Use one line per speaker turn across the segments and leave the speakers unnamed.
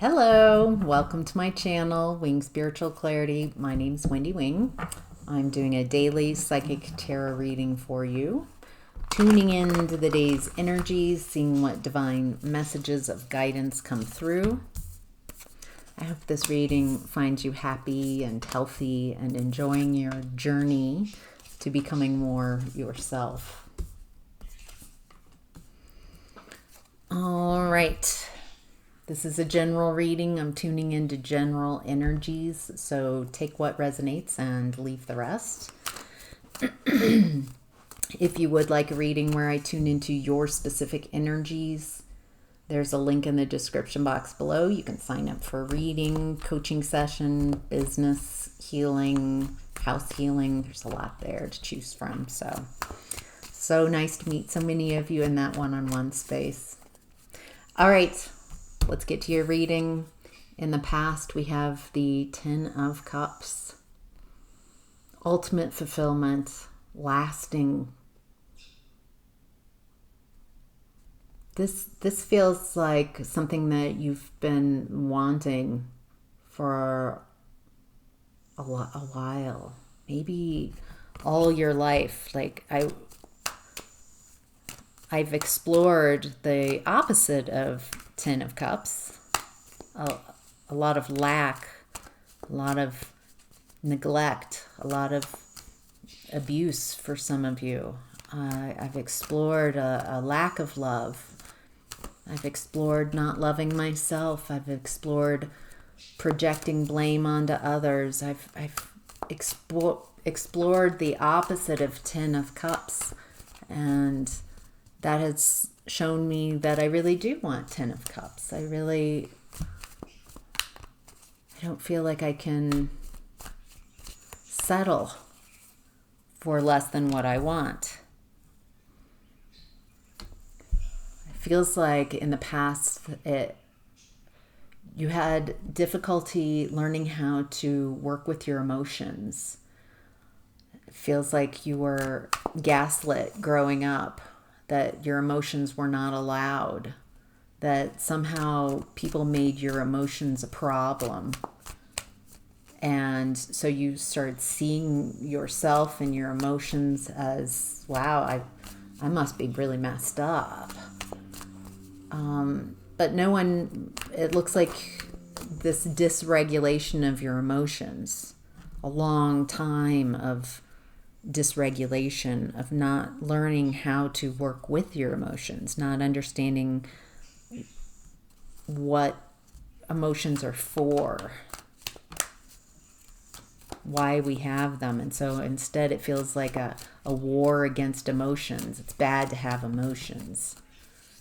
Hello, welcome to my channel, Wing Spiritual Clarity. My name's Wendy Wing. I'm doing a daily psychic tarot reading for you, tuning into the day's energies, seeing what divine messages of guidance come through. I hope this reading finds you happy and healthy and enjoying your journey to becoming more yourself. All right. This is a general reading. I'm tuning into general energies, so take what resonates and leave the rest. If you would like a reading where I tune into your specific energies, there's a link in the description box below. You can sign up for a reading, coaching session, business healing, house healing. There's a lot there to choose from. So nice to meet so many of you in that one-on-one space. All right. Let's get to your reading. In the past, we have the Ten of Cups. Ultimate fulfillment, lasting. This feels like something that you've been wanting for a while. Maybe all your life. Like I've explored the opposite of Ten of Cups, a lot of lack, a lot of neglect, a lot of abuse for some of you. I've explored a lack of love. I've explored not loving myself. I've explored projecting blame onto others. I've explored the opposite of Ten of Cups, and that has shown me that I really do want Ten of Cups. I don't feel like I can settle for less than what I want. It feels like in the past you had difficulty learning how to work with your emotions. It feels like you were gaslit growing up, that your emotions were not allowed, that somehow people made your emotions a problem. And so you start seeing yourself and your emotions as, wow, I must be really messed up. But it looks like this dysregulation of your emotions, a long time of dysregulation, of not learning how to work with your emotions, not understanding what emotions are for, why we have them. And so instead it feels like a war against emotions. It's bad to have emotions.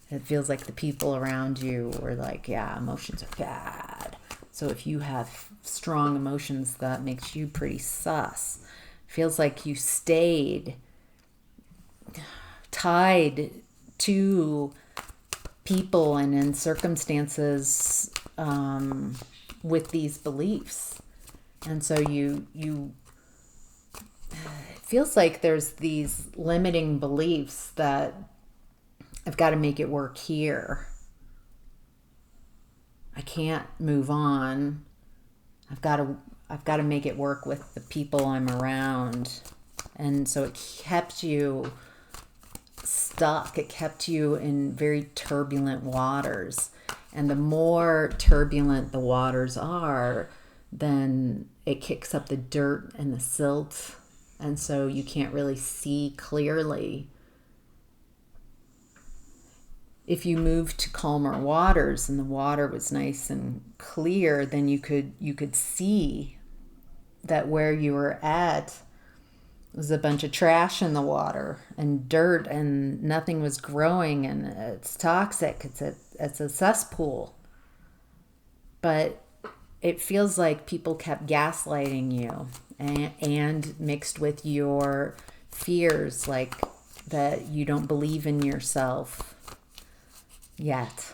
It feels like the people around you are like, yeah, emotions are bad. So if you have strong emotions, that makes you pretty sus. Feels like you stayed tied to people and in circumstances with these beliefs. And so it feels like there's these limiting beliefs that I've got to make it work here. I can't move on. I've got to make it work with the people I'm around. And so it kept you stuck. It kept you in very turbulent waters. And the more turbulent the waters are, then it kicks up the dirt and the silt. And so you can't really see clearly. If you moved to calmer waters and the water was nice and clear, then you could see that where you were at was a bunch of trash in the water and dirt, and nothing was growing, and it's toxic. It's a cesspool. But it feels like people kept gaslighting you and mixed with your fears, like that you don't believe in yourself yet.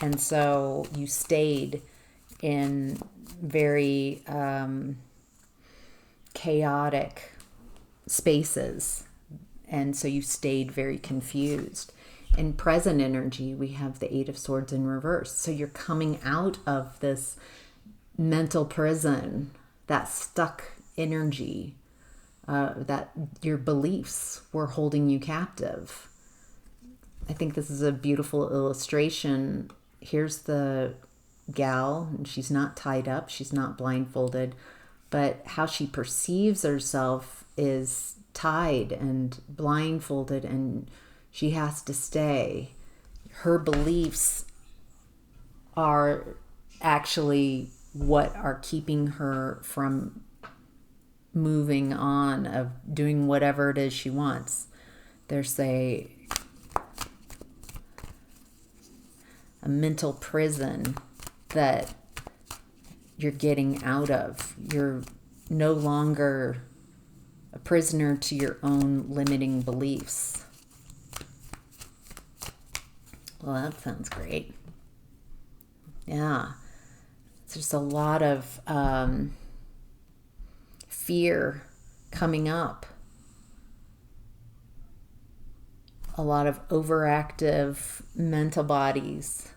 And so you stayed in very chaotic spaces. And so you stayed very confused. In present energy, we have the Eight of Swords in reverse. So you're coming out of this mental prison, that stuck energy, that your beliefs were holding you captive. I think this is a beautiful illustration. Here's the gal, and she's not tied up, she's not blindfolded, but how she perceives herself is tied and blindfolded, and she has to stay. Her beliefs are actually what are keeping her from moving on, of doing whatever it is she wants. There's a mental prison that you're getting out of. You're no longer a prisoner to your own limiting beliefs. Well, that sounds great. Yeah. There's a lot of fear coming up. A lot of overactive mental bodies.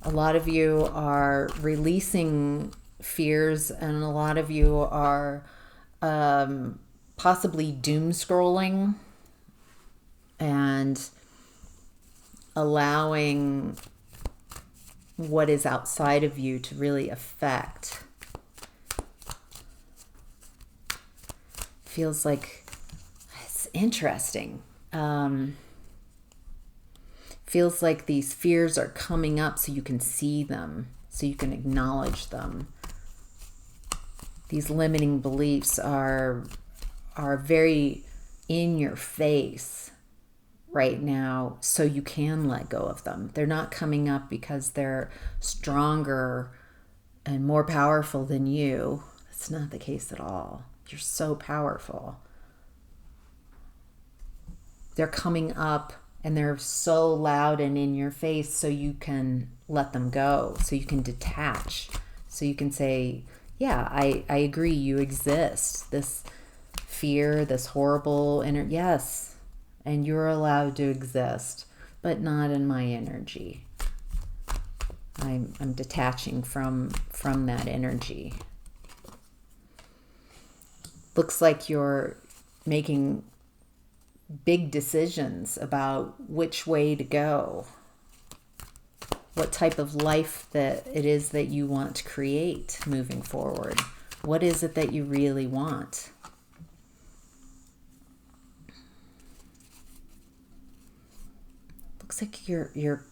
A lot of you are releasing fears, and a lot of you are possibly doom scrolling and allowing what is outside of you to really affect. Feels like it's interesting. Feels like these fears are coming up so you can see them, so you can acknowledge them. These limiting beliefs are very in your face right now, so you can let go of them. They're not coming up because they're stronger and more powerful than you. That's not the case at all. You're so powerful. They're coming up and they're so loud and in your face, so you can let them go, so you can detach, so you can say, yeah, I agree, you exist. This fear, this horrible yes, and you're allowed to exist, but not in my energy. I'm detaching from that energy. Looks like you're making big decisions about which way to go, what type of life that it is that you want to create moving forward. What is it that you really want? Looks like you're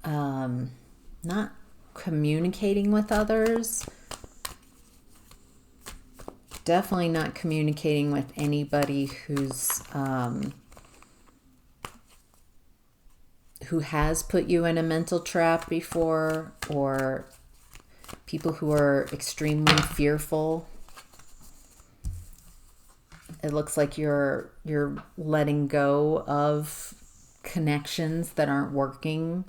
not communicating with others. Definitely not communicating with anybody who has put you in a mental trap before, or people who are extremely fearful. It looks like you're letting go of connections that aren't working,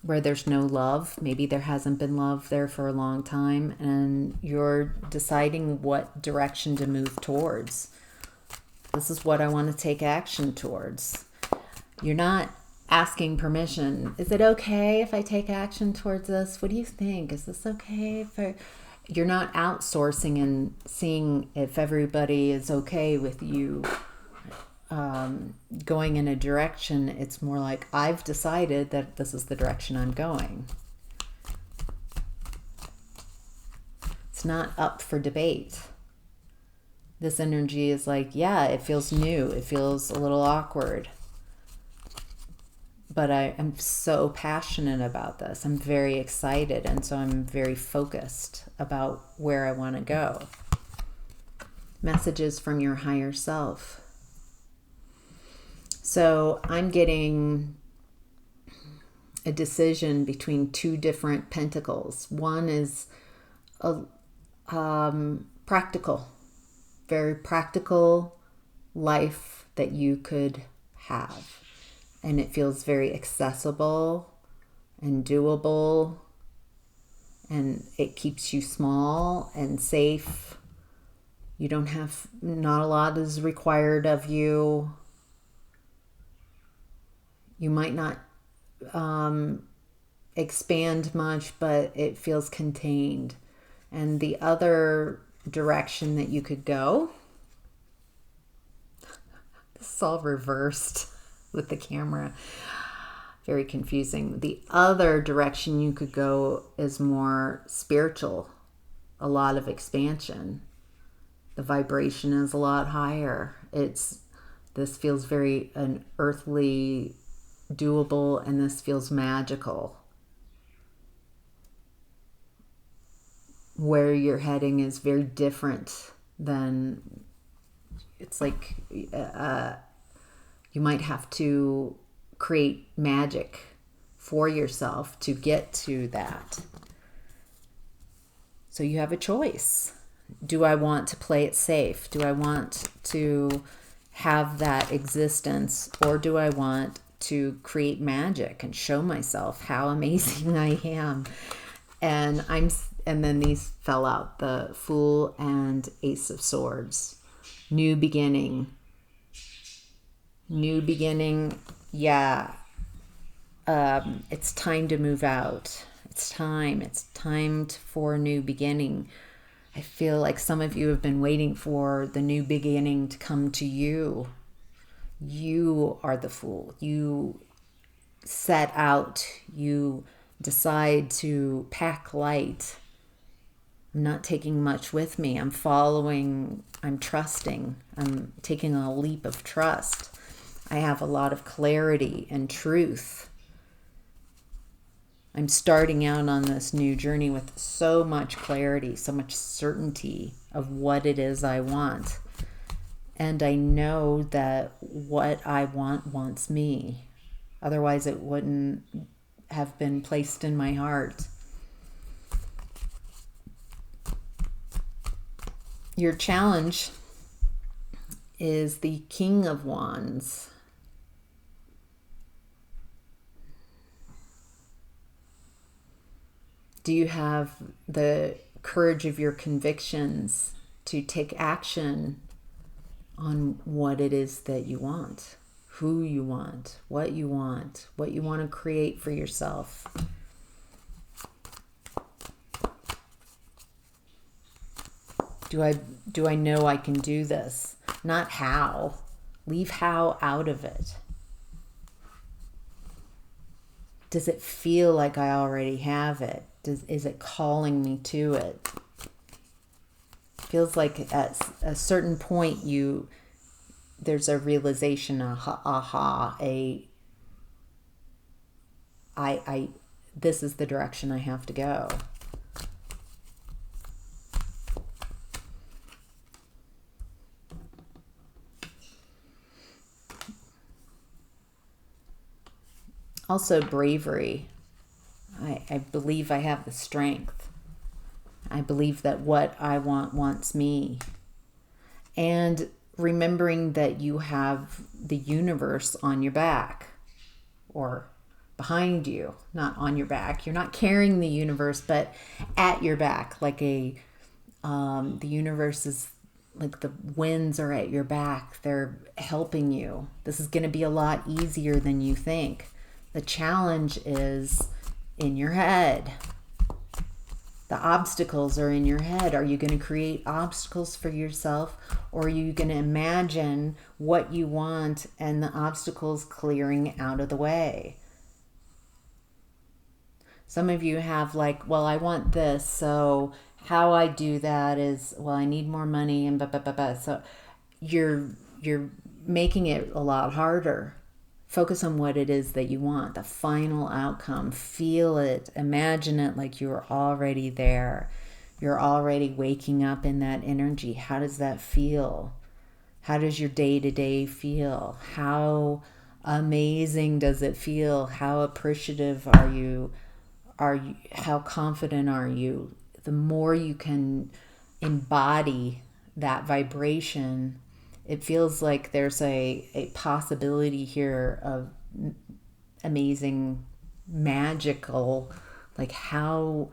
where there's no love. Maybe there hasn't been love there for a long time, and you're deciding what direction to move towards. This is what I want to take action towards. You're not asking permission. Is it okay if I take action towards this? What do you think? Is this okay if You're not outsourcing and seeing if everybody is okay with you going in a direction. It's more like, I've decided that this is the direction I'm going. It's not up for debate. This energy is like, yeah, it feels new. It feels a little awkward. But I am so passionate about this. I'm very excited, and so I'm very focused about where I want to go. Messages from your higher self. So I'm getting a decision between two different pentacles. One is a practical, very practical life that you could have. And it feels very accessible and doable. And it keeps you small and safe. You don't have, not a lot is required of you. You might not expand much, but it feels contained. And the other direction that you could go, this is all reversed with the camera, very confusing. The other direction you could go is more spiritual, a lot of expansion. The vibration is a lot higher. This feels very an earthly, doable, and this feels magical. Where you're heading is very different than, it's like you might have to create magic for yourself to get to that. So you have a choice. Do I want to play it safe? Do I want to have that existence, or do I want to create magic and show myself how amazing I am? And then these fell out, the Fool and Ace of Swords. New beginning. Yeah. It's time to move out. It's time for a new beginning. I feel like some of you have been waiting for the new beginning to come to you. You are the Fool. You set out. You decide to pack light. I'm not taking much with me. I'm following. I'm trusting. I'm taking a leap of trust. I have a lot of clarity and truth. I'm starting out on this new journey with so much clarity, so much certainty of what it is I want. And I know that what I want wants me. Otherwise, it wouldn't have been placed in my heart. Your challenge is the King of Wands. Do you have the courage of your convictions to take action on what it is that you want, who you want, what you want to create for yourself? Do I know I can do this? Not how. Leave how out of it. Does it feel like I already have it? Is it calling me to it? Feels like at a certain point there's a realization, this is the direction I have to go. Also bravery. I believe I have the strength. I believe that what I want wants me. And remembering that you have the universe on your back or behind you, not on your back. You're not carrying the universe, but at your back, like the universe is like the winds are at your back. They're helping you. This is going to be a lot easier than you think. The challenge is in your head. The obstacles are in your head. Are you going to create obstacles for yourself, or are you going to imagine what you want and the obstacles clearing out of the way? Some of you have like, well, I want this, so how I do that is, well, I need more money and blah, blah, blah, blah. So you're making it a lot harder. Focus on what it is that you want, the final outcome. Feel it, imagine it like you're already there. You're already waking up in that energy. How does that feel? How does your day-to-day feel? How amazing does it feel? How appreciative are you? How confident are you? The more you can embody that vibration, it feels like there's a possibility here of amazing, magical, like how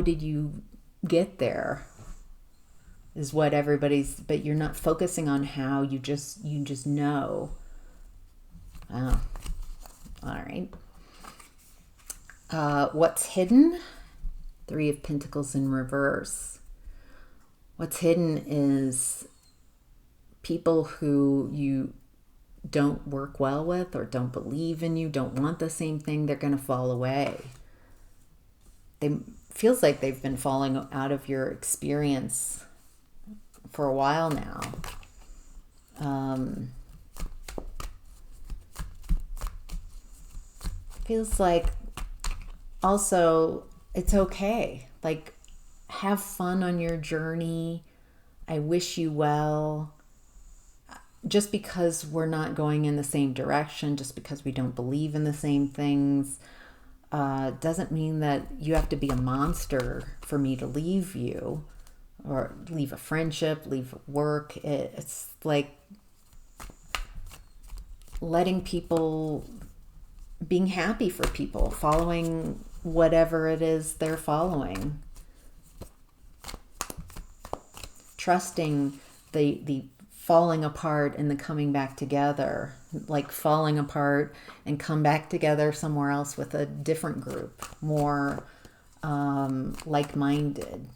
did you get there is what but you're not focusing on how, you just know. All right. What's hidden? Three of Pentacles in reverse. What's hidden is people who you don't work well with or don't believe in you, don't want the same thing. They're going to fall away. Feels like they've been falling out of your experience for a while now. Feels like also it's okay. Like, have fun on your journey. I wish you well. Just because we're not going in the same direction, just because we don't believe in the same things, doesn't mean that you have to be a monster for me to leave you or leave a friendship, leave work. It's like letting people, being happy for people, following whatever it is they're following. Trusting the falling apart and the coming back together, like falling apart and come back together somewhere else with a different group, more like-minded.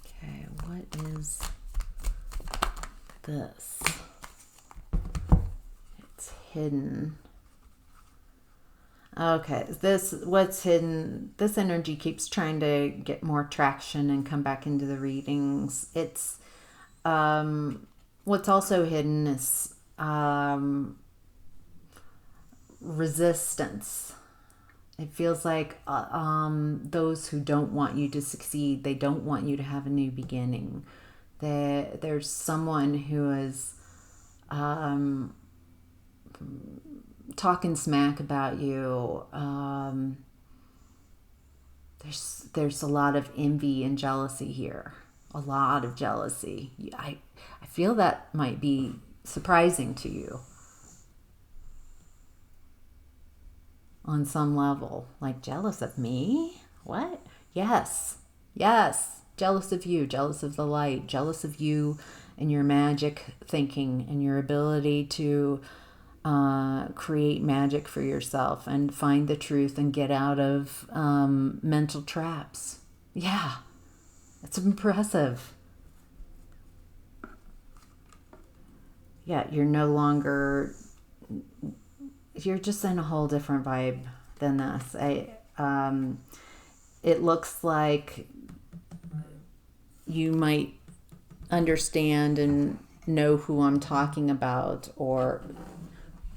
Okay, what is this? It's hidden. Okay, what's hidden, this energy keeps trying to get more traction and come back into the readings. It's, what's also hidden is resistance. It feels like those who don't want you to succeed, they don't want you to have a new beginning. There's someone who is talking smack about you. There's a lot of envy and jealousy here. A lot of jealousy. I feel that might be surprising to you on some level. Like, jealous of me? What? Yes. Jealous of you, jealous of the light, jealous of you and your magic thinking and your ability to create magic for yourself and find the truth and get out of mental traps. Yeah, it's impressive. Yeah, you're no longer, you're just in a whole different vibe than this. It looks like you might understand and know who I'm talking about, or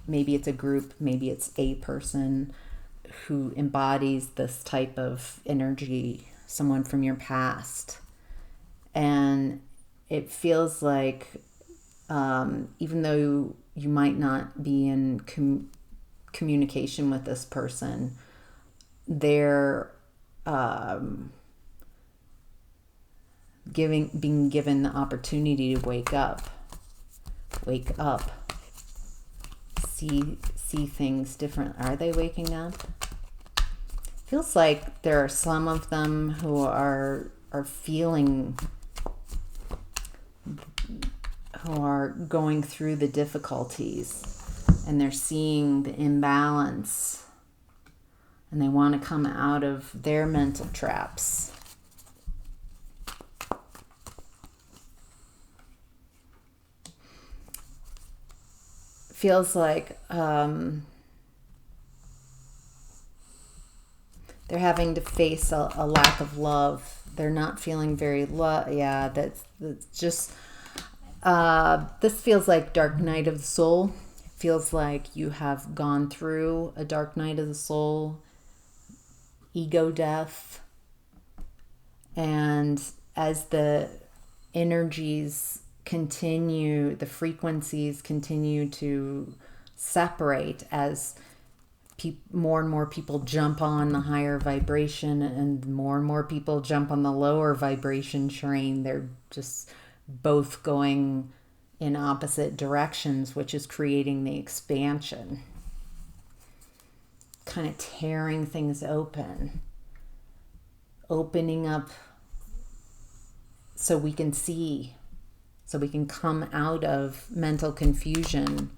maybe it's a group, maybe it's a person who embodies this type of energy, someone from your past. And it feels like even though you might not be in communication with this person, they're being given the opportunity to wake up, see things different. Are they waking up? Feels like there are some of them who are feeling, who are going through the difficulties, and they're seeing the imbalance, and they want to come out of their mental traps. Feels like they're having to face a lack of love. They're not feeling very yeah, that's just this feels like dark night of the soul. It feels like you have gone through a dark night of the soul, ego death, and as the energies continue, the frequencies continue to separate as more and more people jump on the higher vibration and more people jump on the lower vibration train. They're just both going in opposite directions, which is creating the expansion, kind of tearing things open, opening up so we can see, so we can come out of mental confusion.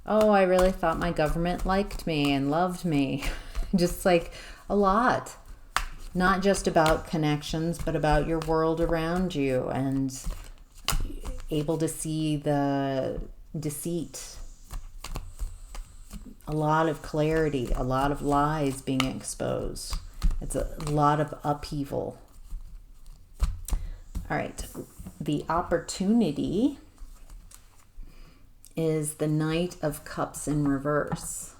Oh, I really thought my government liked me and loved me. Just like a lot. Not just about connections, but about your world around you, and able to see the deceit. A lot of clarity, a lot of lies being exposed. It's a lot of upheaval. All right, the opportunity is the Knight of Cups in reverse.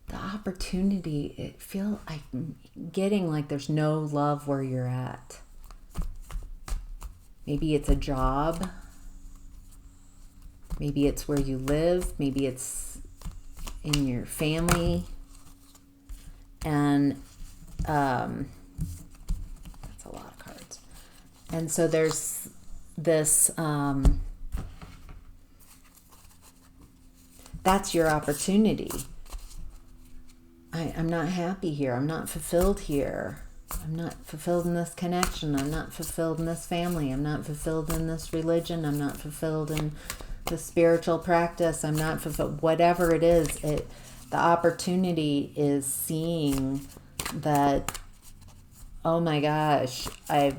The opportunity, I'm getting like there's no love where you're at. Maybe it's a job. Maybe it's where you live. Maybe it's in your family. And that's a lot of cards. And so there's this, that's your opportunity. I'm not happy here. I'm not fulfilled here. I'm not fulfilled in this connection. I'm not fulfilled in this family. I'm not fulfilled in this religion. I'm not fulfilled in the spiritual practice. I'm not fulfilled. Whatever it is, the opportunity is seeing that, oh my gosh, I'm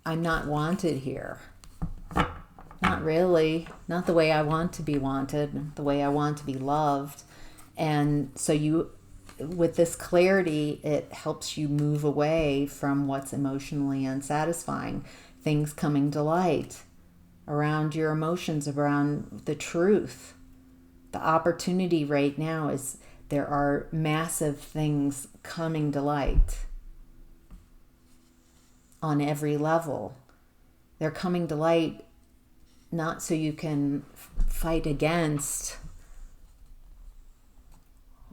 not wanted here. Not really. Not the way I want to be wanted. The way I want to be loved. And so with this clarity, it helps you move away from what's emotionally unsatisfying. Things coming to light around your emotions, around the truth. The opportunity right now is there are massive things coming to light on every level. They're coming to light not so you can fight against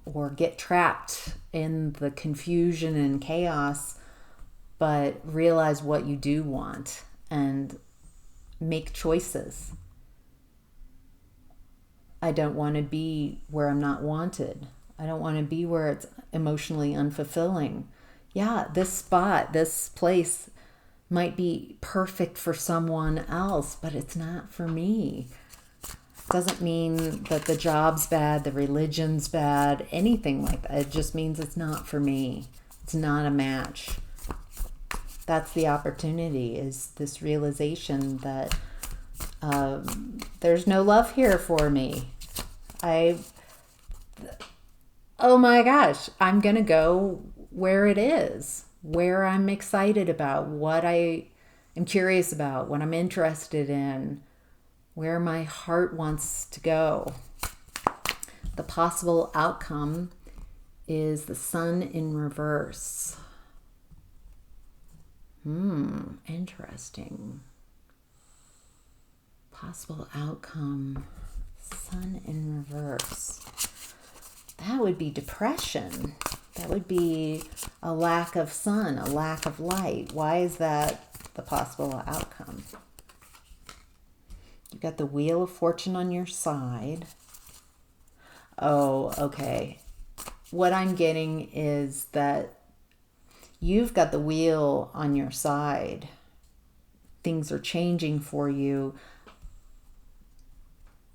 or get trapped in the confusion and chaos, but realize what you do want and make choices. I don't want to be where I'm not wanted. I don't want to be where it's emotionally unfulfilling. Yeah, this spot, this place might be perfect for someone else, but it's not for me. Doesn't mean that the job's bad, the religion's bad, anything like that. It just means it's not for me. It's not a match. That's the opportunity, is this realization that there's no love here for me. Oh my gosh, I'm going to go where it is, where I'm excited about, what I am curious about, what I'm interested in, where my heart wants to go. The possible outcome is the Sun in reverse. Interesting. Possible outcome, Sun in reverse. That would be depression. That would be a lack of sun, a lack of light. Why is that the possible outcome? You've got the Wheel of Fortune on your side. Oh, okay. What I'm getting is that you've got the wheel on your side. Things are changing for you.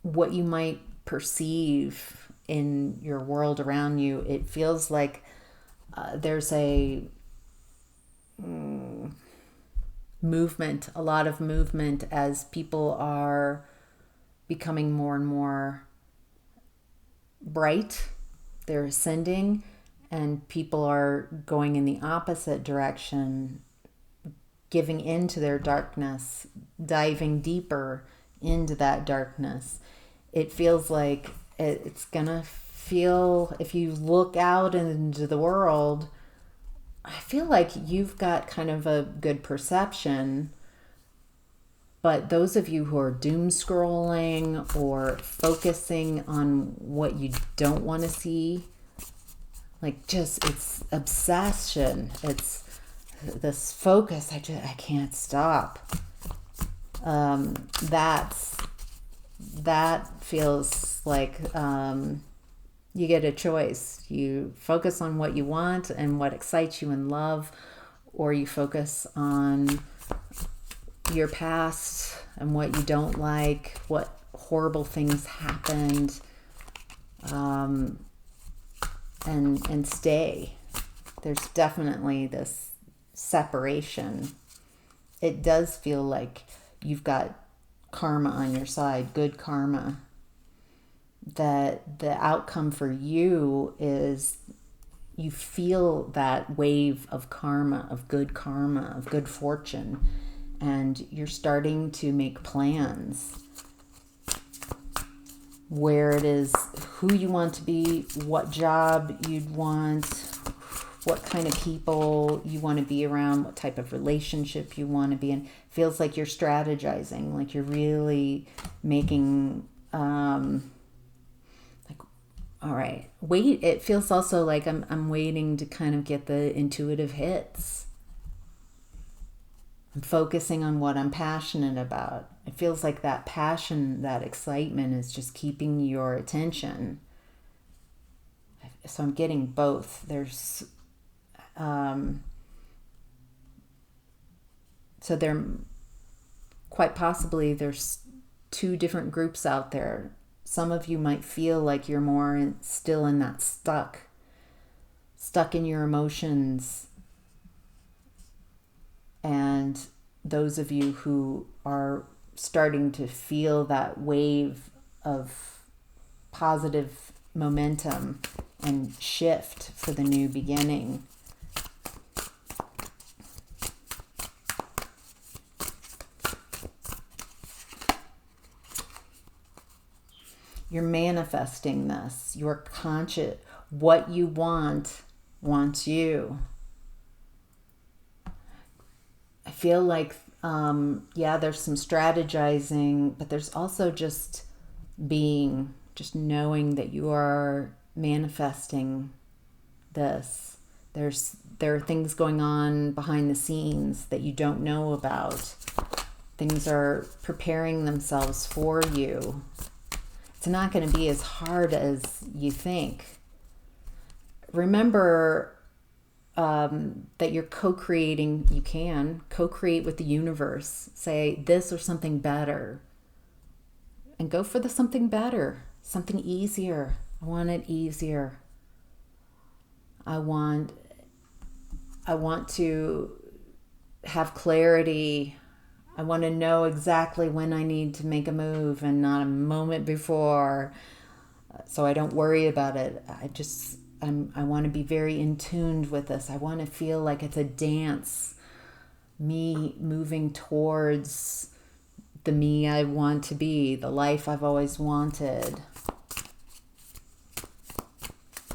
What you might perceive in your world around you, it feels like there's a movement, a lot of movement as people are becoming more and more bright. They're ascending, and people are going in the opposite direction, giving into their darkness, diving deeper into that darkness. It feels like it's gonna feel, if you look out into the world, I feel like you've got kind of a good perception, but those of you who are doom scrolling or focusing on what you don't want to see, like just it's obsession, it's this focus, I can't stop. That's that feels like you get a choice. You focus on what you want and what excites you and love, or you focus on your past and what you don't like, what horrible things happened, and stay. There's definitely this separation. It does feel like you've got karma on your side, good karma. That the outcome for you is you feel that wave of karma, of good fortune, and you're starting to make plans where it is, who you want to be, what job you'd want, what kind of people you want to be around, what type of relationship you want to be in. Feels like you're strategizing, like you're really making, all right, wait. It feels also like I'm waiting to kind of get the intuitive hits. I'm focusing on what I'm passionate about. It feels like that passion, that excitement is just keeping your attention. So I'm getting both. There's, so there, quite possibly there's two different groups out there. Some of you might feel like you're more still in that stuck in your emotions. And those of you who are starting to feel that wave of positive momentum and shift for the new beginning. You're manifesting this. You're conscious. What you want wants you. I feel like, there's some strategizing, but there's also just being, just knowing that you are manifesting this. There are things going on behind the scenes that you don't know about. Things are preparing themselves for you. It's not going to be as hard as you think. Remember that you're co-creating. You can co-create with the universe. Say this or something better. And go for the something better. Something easier. I want it easier. I want to have clarity. I want to know exactly when I need to make a move and not a moment before, so I don't worry about it. I want to be very in tune with this. I want to feel like it's a dance, me moving towards the me I want to be, the life I've always wanted.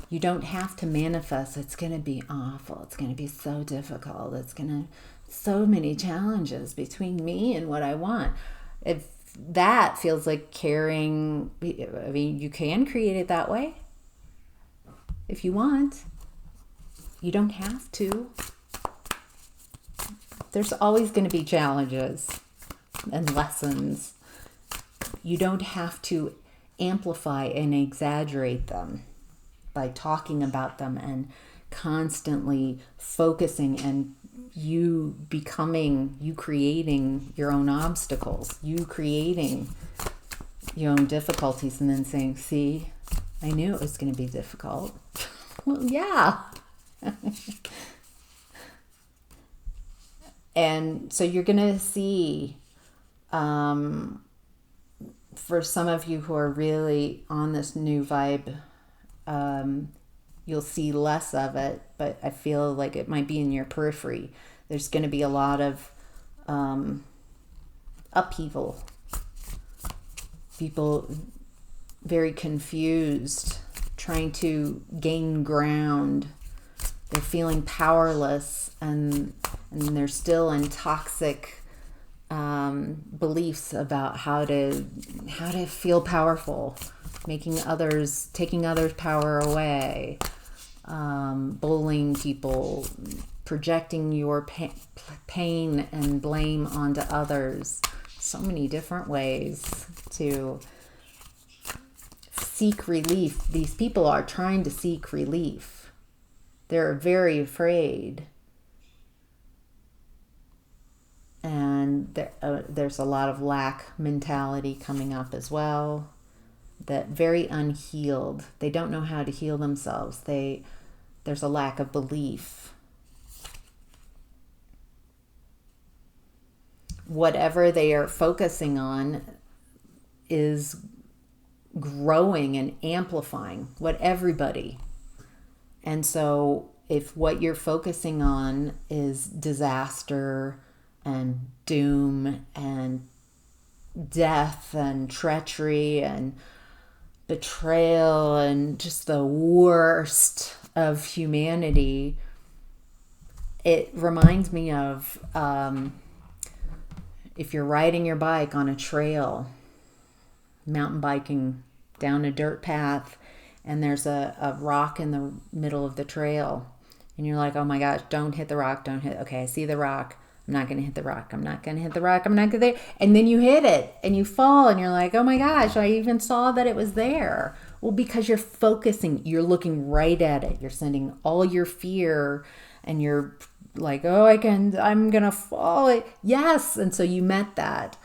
You don't have to manifest. It's going to be awful. It's going to be so difficult. So many challenges between me and what I want. If that feels like caring, I mean, you can create it that way if you want. You don't have to. There's always going to be challenges and lessons. You don't have to amplify and exaggerate them by talking about them and constantly focusing and you creating your own obstacles, you creating your own difficulties, and then saying, see, I knew it was going to be difficult. Well, yeah. And so you're going to see, for some of you who are really on this new vibe, you'll see less of it, but I feel like it might be in your periphery. There's going to be a lot of upheaval. People very confused, trying to gain ground. They're feeling powerless, and they're still in toxic beliefs about how to feel powerful, taking others' power away, bullying people, projecting your pain and blame onto others. So many different ways to seek relief. These people are trying to seek relief. They're very afraid. And there's a lot of lack mentality coming up as well. That very unhealed. They don't know how to heal themselves. There's a lack of belief. Whatever they are focusing on is growing and amplifying everybody. And so if what you're focusing on is disaster and doom and death and treachery and betrayal and just the worst of humanity, it reminds me of if you're riding your bike on a trail, mountain biking down a dirt path, and there's a rock in the middle of the trail, and you're like, oh my gosh, don't hit the rock, okay, I see the rock, I'm not going to hit the rock, I'm not going to hit the rock, I'm not going to, and then you hit it, and you fall, and you're like, oh my gosh, I even saw that it was there. Well, because you're focusing, you're looking right at it, you're sending all your fear, and you're like, oh, I'm going to fall. Yes, and so you met that.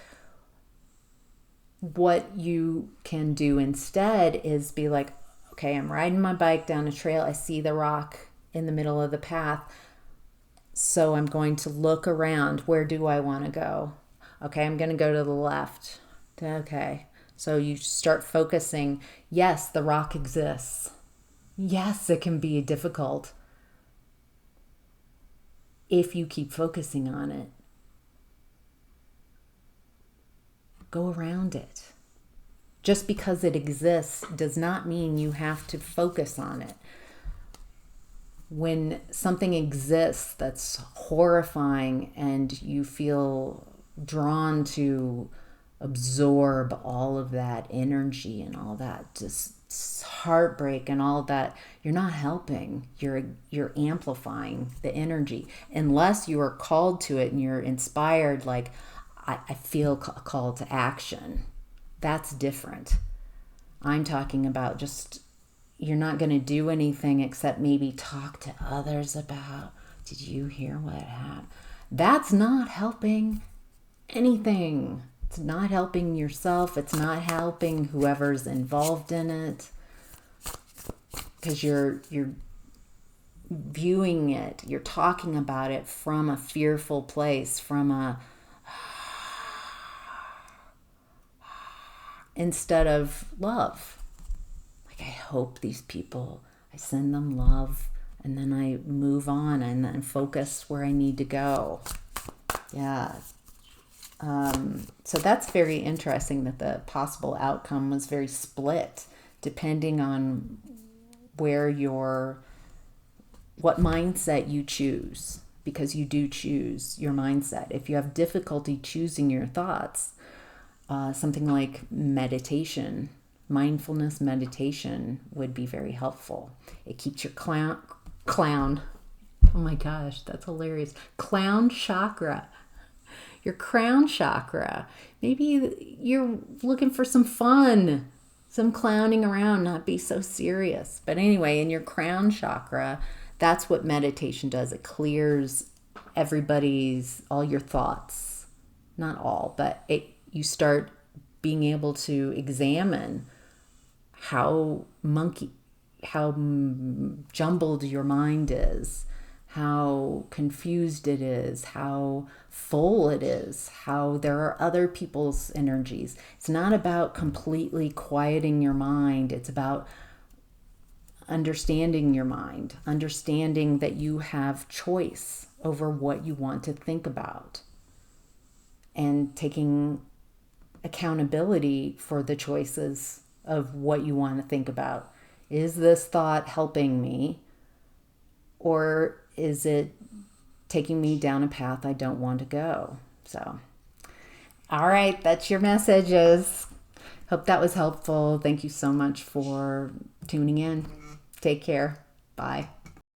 What you can do instead is be like, okay, I'm riding my bike down a trail. I see the rock in the middle of the path. So I'm going to look around. Where do I want to go? Okay, I'm going to go to the left. Okay. So you start focusing. Yes, the rock exists. Yes, it can be difficult if you keep focusing on it. Go around it. Just because it exists does not mean you have to focus on it. When something exists that's horrifying and you feel drawn to absorb all of that energy and all that just heartbreak and all that, you're not helping. You're amplifying the energy. Unless you are called to it and you're inspired, like, I feel a call to action. That's different. I'm talking about just, you're not going to do anything except maybe talk to others about, did you hear what happened? That's not helping anything. It's not helping yourself. It's not helping whoever's involved in it. Because you're viewing it, you're talking about it from a fearful place, from a instead of love. Like, I hope these people, I send them love, and then I move on and then focus where I need to go. Yeah. So that's very interesting that the possible outcome was very split depending on what mindset you choose, because you do choose your mindset. If you have difficulty choosing your thoughts, something like meditation, mindfulness meditation would be very helpful. It keeps your clown. Oh my gosh, that's hilarious. Clown chakra. Your crown chakra. Maybe you're looking for some fun, some clowning around, not be so serious. But anyway, in your crown chakra, that's what meditation does. It clears all your thoughts. Not all, but you start being able to examine how jumbled your mind is, how confused it is, how full it is, how there are other people's energies. It's not about completely quieting your mind. It's about understanding your mind, understanding that you have choice over what you want to think about, and taking accountability for the choices of what you want to think about. Is this thought helping me, or is it taking me down a path I don't want to go? So, all right, that's your messages. Hope that was helpful. Thank you so much for tuning in. Take care. Bye.